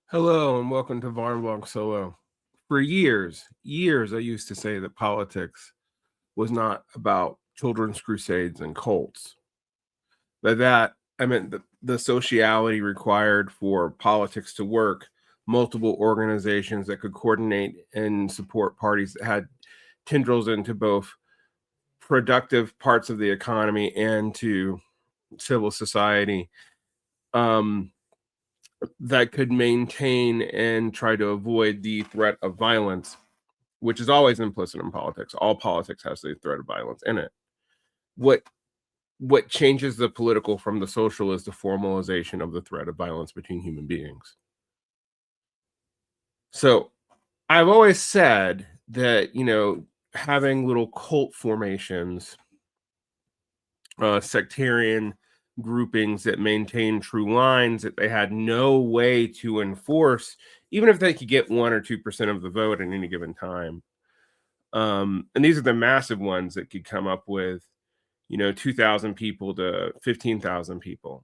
Hello and welcome to Varn Blog Solo. For years, I used to say that politics was not about children's crusades and cults. By that, I meant the sociality required for politics to work, multiple organizations that could coordinate and support parties that had tendrils into both productive parts of the economy and to civil society. Um, that could maintain and try to avoid the threat of violence, which is always implicit in politics. All politics has the threat of violence in it. What what changes the political from the social is the formalization of the threat of violence between human beings. So I've always said that, having little cult formations, sectarian groupings that maintain true lines that they had no way to enforce, even if they could get 1 or 2% of the vote at any given time. And these are the massive ones that could come up with, 2,000 people to 15,000 people.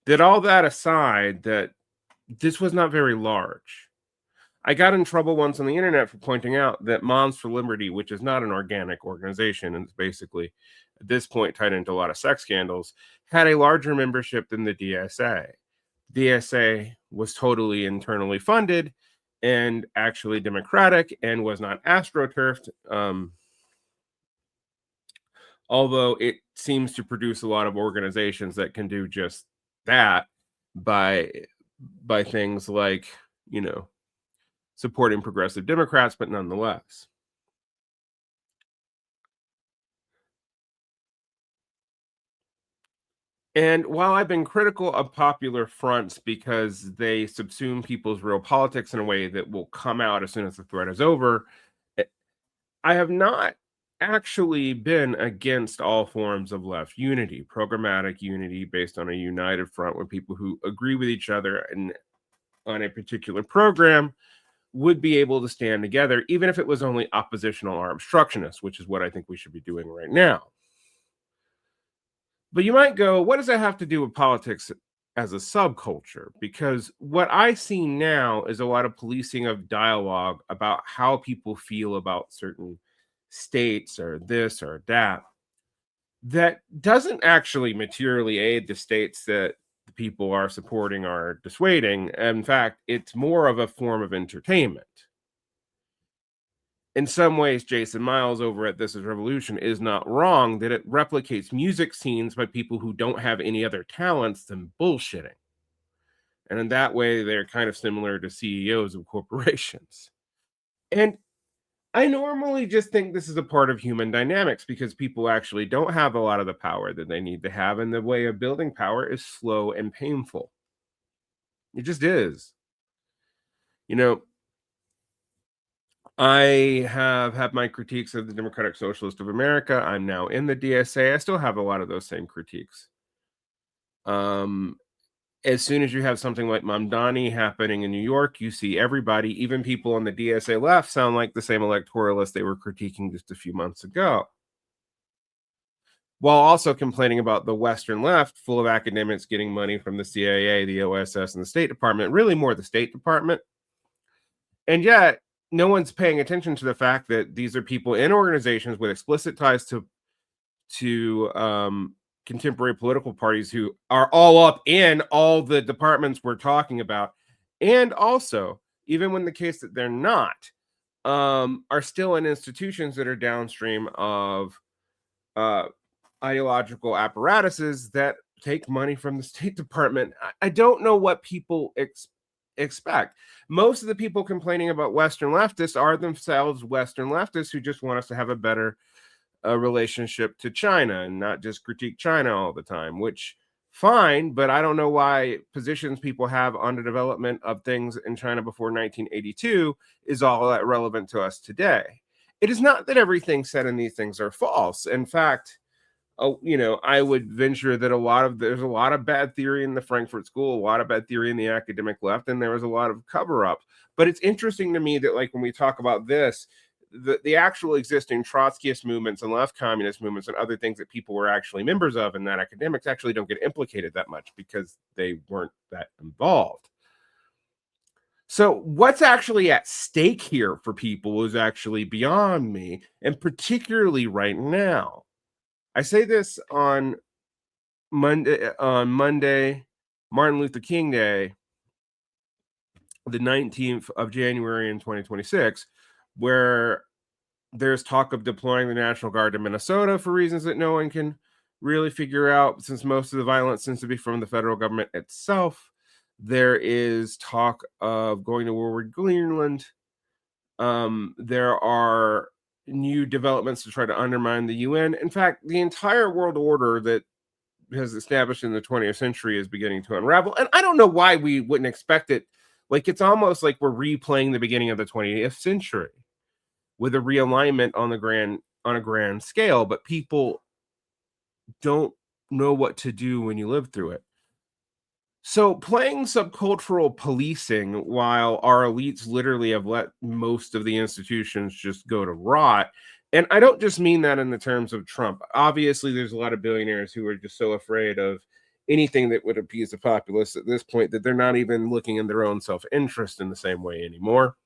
That all that aside, that this was not very large. I got in trouble once on the internet for pointing out that Moms for Liberty, which is not an organic organization and it's basically at this point tied into a lot of sex scandals, had a larger membership than the DSA. DSA was totally internally funded and actually democratic and was not astroturfed. Although it seems to produce a lot of organizations that can do just that by things like, supporting progressive Democrats, but nonetheless. And while I've been critical of popular fronts because they subsume people's real politics in a way that will come out as soon as the threat is over, eh, I have not actually been against all forms of left unity, programmatic unity based on a united front with people who agree with each other and on a particular program would be able to stand together, even if it was only oppositional or obstructionist, which is what I think we should be doing right now. But you might go, what does that have to do with politics as a subculture? Because what I see now is a lot of policing of dialogue about how people feel about certain states or this or that, that doesn't actually materially aid the states that the people are supporting or dissuading. In fact, it's more of a form of entertainment. In some ways, Jason Miles over at This Is Revolution is not wrong that it replicates music scenes by people who don't have any other talents than bullshitting. And in that way, they're kind of similar to CEOs of corporations. And I normally just think this is a part of human dynamics because people actually don't have a lot of the power that they need to have. And the way of building power is slow and painful. It just is. You know, I have had my critiques of the Democratic Socialist of America. I'm now in the DSA. I still have a lot of those same critiques. Um, as soon as you have something like Mamdani happening in New York, you see everybody, even people on the DSA left, sound like the same electoralists they were critiquing just a few months ago. While also complaining about the Western left, full of academics getting money from the CIA, the OSS, and the State Department, really more the State Department. And yet, no one's paying attention to the fact that these are people in organizations with explicit ties to contemporary political parties who are all up in all the departments we're talking about, and also, even when the case that they're not, are still in institutions that are downstream of ideological apparatuses that take money from the State Department. I don't know what people expect. Most of the people complaining about Western leftists are themselves Western leftists who just want us to have a better relationship to China and not just critique China all the time, which fine, but I don't know why positions people have on the development of things in China before 1982 is all that relevant to us today. It is not that everything said in these things are false. In fact, I would venture that there's a lot of bad theory in the Frankfurt School, a lot of bad theory in the academic left, and there was a lot of cover up. But it's interesting to me that, like, when we talk about this, the actual existing Trotskyist movements and left communist movements and other things that people were actually members of and that academics actually don't get implicated that much because they weren't that involved. So, what's actually at stake here for people is actually beyond me, and particularly right now. I say this on Monday, Martin Luther King Day, the 19th of January in 2026, where there's talk of deploying the National Guard to Minnesota for reasons that no one can really figure out, since most of the violence seems to be from the federal government itself. There is talk of going to War Greenland. There are new developments to try to undermine the UN. In fact, the entire world order that has established in the 20th century is beginning to unravel. And I don't know why we wouldn't expect it. Like, it's almost like we're replaying the beginning of the 20th century with a realignment on a grand scale, but people don't know what to do when you live through it. So playing subcultural policing while our elites literally have let most of the institutions just go to rot. And I don't just mean that in the terms of Trump. Obviously, there's a lot of billionaires who are just so afraid of anything that would appease the populace at this point that they're not even looking in their own self-interest in the same way anymore,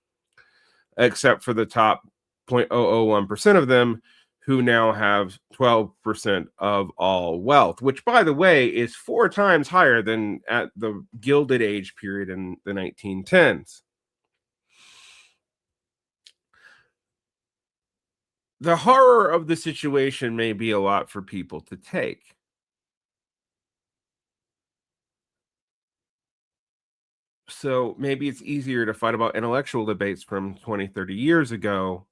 except for the top 0.001% of them who now have 12% of all wealth, which, by the way, is 4 times higher than at the Gilded Age period in the 1910s. The horror of the situation may be a lot for people to take. So maybe it's easier to fight about intellectual debates from 20, 30 years ago,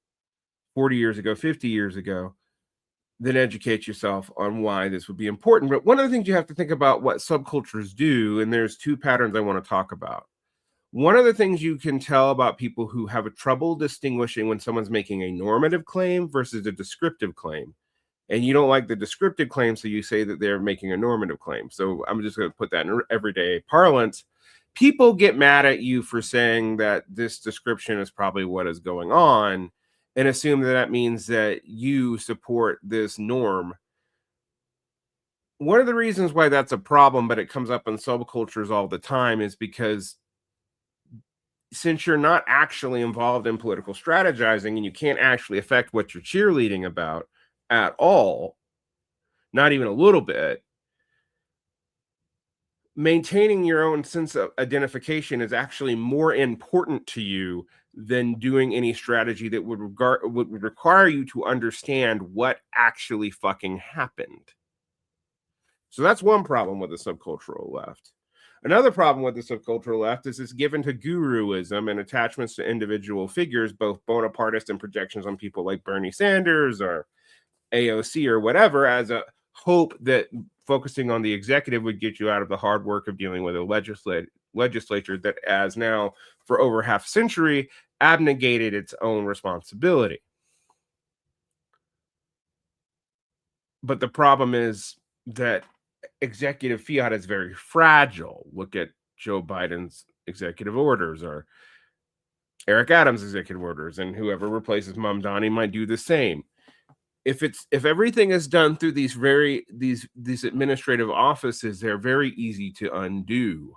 40 years ago, 50 years ago, then educate yourself on why this would be important. But one of the things you have to think about what subcultures do, and there's 2 patterns I want to talk about. One of the things you can tell about people who have a trouble distinguishing when someone's making a normative claim versus a descriptive claim. And you don't like the descriptive claim, so you say that they're making a normative claim. So I'm just going to put that in everyday parlance. People get mad at you for saying that this description is probably what is going on and assume that that means that you support this norm. One of the reasons why that's a problem, but it comes up in subcultures all the time, is because since you're not actually involved in political strategizing and you can't actually affect what you're cheerleading about at all, not even a little bit, maintaining your own sense of identification is actually more important to you than doing any strategy that would require you to understand what actually fucking happened. So that's one problem with the subcultural left. Another problem with the subcultural left is it's given to guruism and attachments to individual figures, both Bonapartist and projections on people like Bernie Sanders or AOC or whatever, as a hope that focusing on the executive would get you out of the hard work of dealing with a legislature that has now, for over half a century, abnegated its own responsibility. But the problem is that executive fiat is very fragile. Look at Joe Biden's executive orders or Eric Adams' executive orders, and whoever replaces Mamdani might do the same. If everything is done through these administrative offices, they're very easy to undo.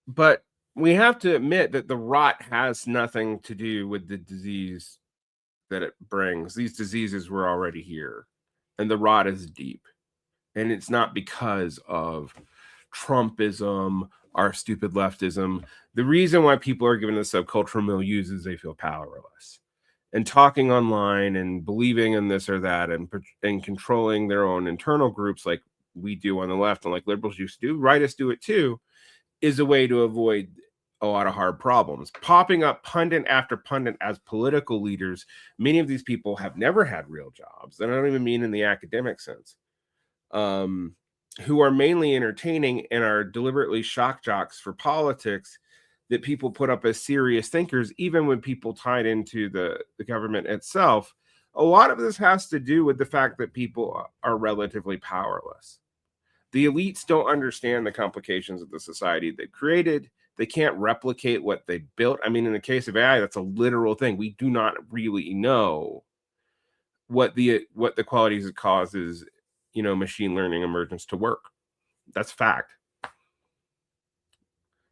But we have to admit that the rot has nothing to do with the disease that it brings. These diseases were already here, and the rot is deep. And it's not because of Trumpism, our stupid leftism. The reason why people are given the subcultural milieu is they feel powerless. And talking online and believing in this or that and controlling their own internal groups like we do on the left and like liberals used to do, rightists do it too, is a way to avoid a lot of hard problems. Popping up pundit after pundit as political leaders, many of these people have never had real jobs. And I don't even mean in the academic sense. Who are mainly entertaining and are deliberately shock jocks for politics that people put up as serious thinkers, even when people tied into the government itself. A lot of this has to do with the fact that people are relatively powerless. The elites don't understand the complications of the society they created. They can't replicate what they built. I mean, in the case of AI, that's a literal thing. We do not really know what the qualities it causes machine learning emergence to work. That's fact.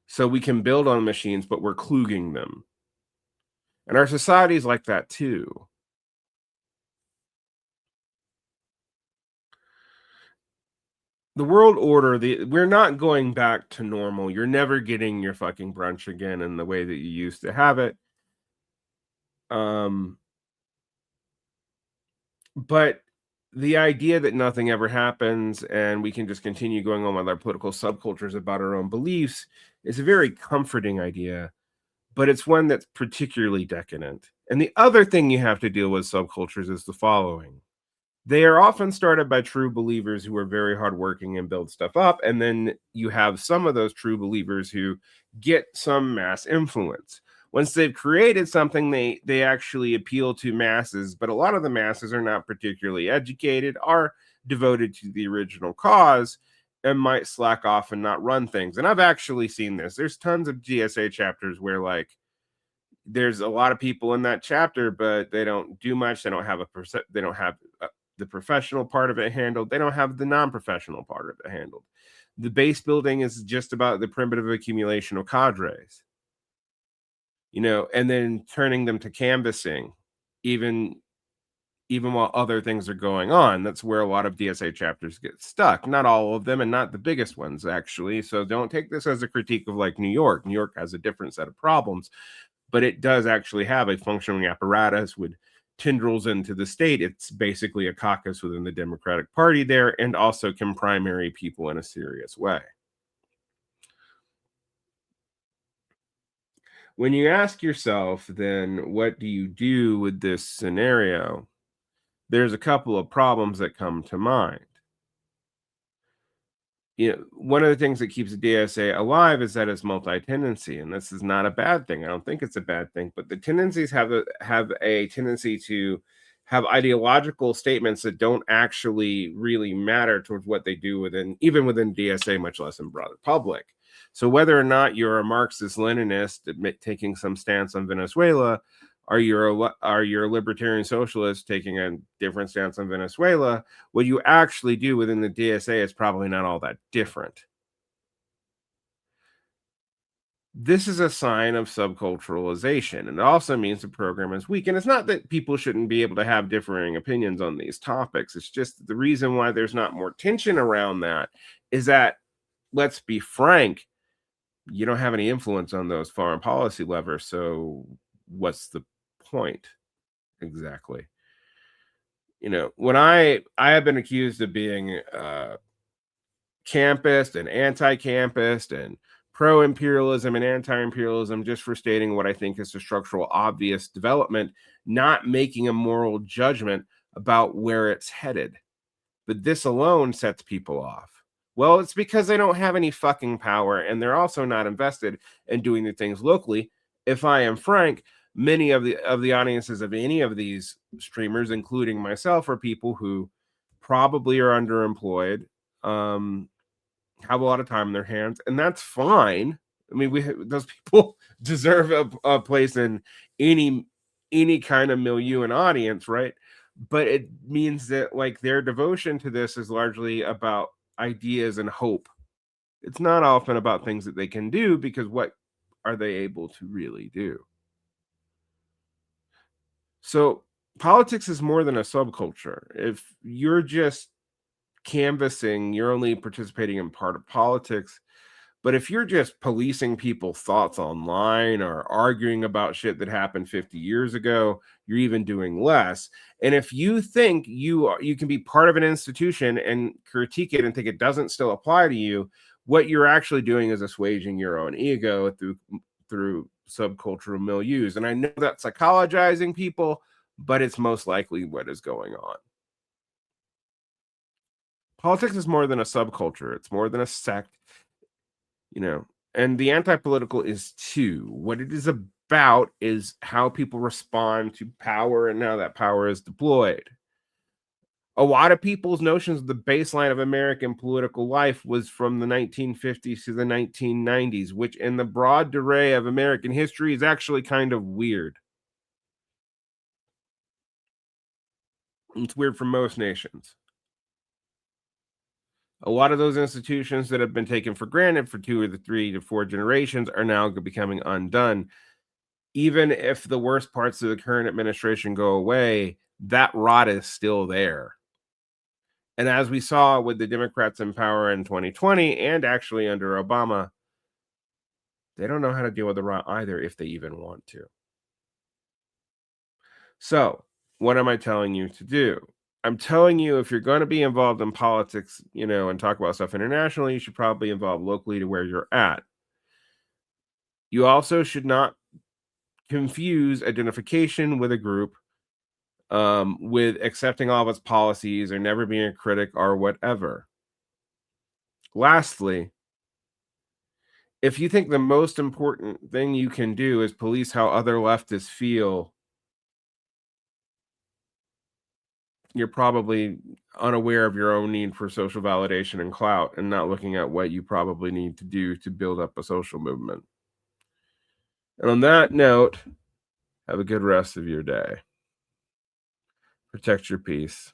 So we can build on machines, but we're kluging them. And our society is like that too. The world order, we're not going back to normal. You're never getting your fucking brunch again in the way that you used to have it. Um, but the idea that nothing ever happens and we can just continue going on with our political subcultures about our own beliefs is a very comforting idea, but it's one that's particularly decadent. And the other thing you have to deal with subcultures is the following. They are often started by true believers who are very hardworking and build stuff up. And then you have some of those true believers who get some mass influence. Once they've created something, they actually appeal to masses, but a lot of the masses are not particularly educated, are devoted to the original cause, and might slack off and not run things. And I've actually seen this. There's tons of GSA chapters where like there's a lot of people in that chapter, but they don't do much. They don't have they don't have the professional part of it handled. They don't have the non-professional part of it handled. The base building is just about the primitive accumulation of cadres, and then turning them to canvassing, even while other things are going on. That's where a lot of DSA chapters get stuck. Not all of them, and not the biggest ones, actually. So don't take this as a critique of like New York. New York has a different set of problems, but it does actually have a functioning apparatus with tendrils into the state. It's basically a caucus within the Democratic Party there, and also can primary people in a serious way. When you ask yourself, then, what do you do with this scenario? There's a couple of problems that come to mind. One of the things that keeps the DSA alive is that it's multi-tendency, and this is not a bad thing. I don't think it's a bad thing, but the tendencies have a tendency to have ideological statements that don't actually really matter towards what they do even within DSA, much less in broader public. So whether or not you're a Marxist Leninist taking some stance on Venezuela, are you a libertarian socialist taking a different stance on Venezuela, what you actually do within the DSA is probably not all that different. This is a sign of subculturalization, and it also means the program is weak. And it's not that people shouldn't be able to have differing opinions on these topics. It's just the reason why there's not more tension around that is that, let's be frank, you don't have any influence on those foreign policy levers. So what's the point exactly? When I have been accused of being campist and anti-campist and pro-imperialism and anti-imperialism, just for stating what I think is a structural obvious development, not making a moral judgment about where it's headed. But this alone sets people off. Well, it's because they don't have any fucking power, and they're also not invested in doing the things locally. If I am frank, many of the audiences of any of these streamers, including myself, are people who probably are underemployed, have a lot of time in their hands, and that's fine. I mean, those people deserve a place in any kind of milieu and audience, right? But it means that like their devotion to this is largely about ideas and hope. It's not often about things that they can do, because what are they able to really do? So politics is more than a subculture. If you're just canvassing, you're only participating in part of politics. But if you're just policing people's thoughts online or arguing about shit that happened 50 years ago, you're even doing less. And if you think you can be part of an institution and critique it and think it doesn't still apply to you, what you're actually doing is assuaging your own ego through subcultural milieus. And I know that's psychologizing people, but it's most likely what is going on. Politics is more than a subculture. It's more than a sect, and the anti-political is too. What it is about is how people respond to power and how that power is deployed. A lot of people's notions of the baseline of American political life was from the 1950s to the 1990s, which in the broad array of American history is actually kind of weird. It's weird for most nations. A lot of those institutions that have been taken for granted for 2 or the 3 to 4 generations are now becoming undone. Even if the worst parts of the current administration go away, that rot is still there. And as we saw with the Democrats in power in 2020 and actually under Obama, they don't know how to deal with the rot either if they even want to. So, what am I telling you to do? I'm telling you, if you're going to be involved in politics, and talk about stuff internationally, you should probably involve locally to where you're at. You also should not confuse identification with a group with accepting all of its policies or never being a critic or whatever. Lastly, if you think the most important thing you can do is police how other leftists feel, you're probably unaware of your own need for social validation and clout and not looking at what you probably need to do to build up a social movement. And on that note, have a good rest of your day. Protect your peace.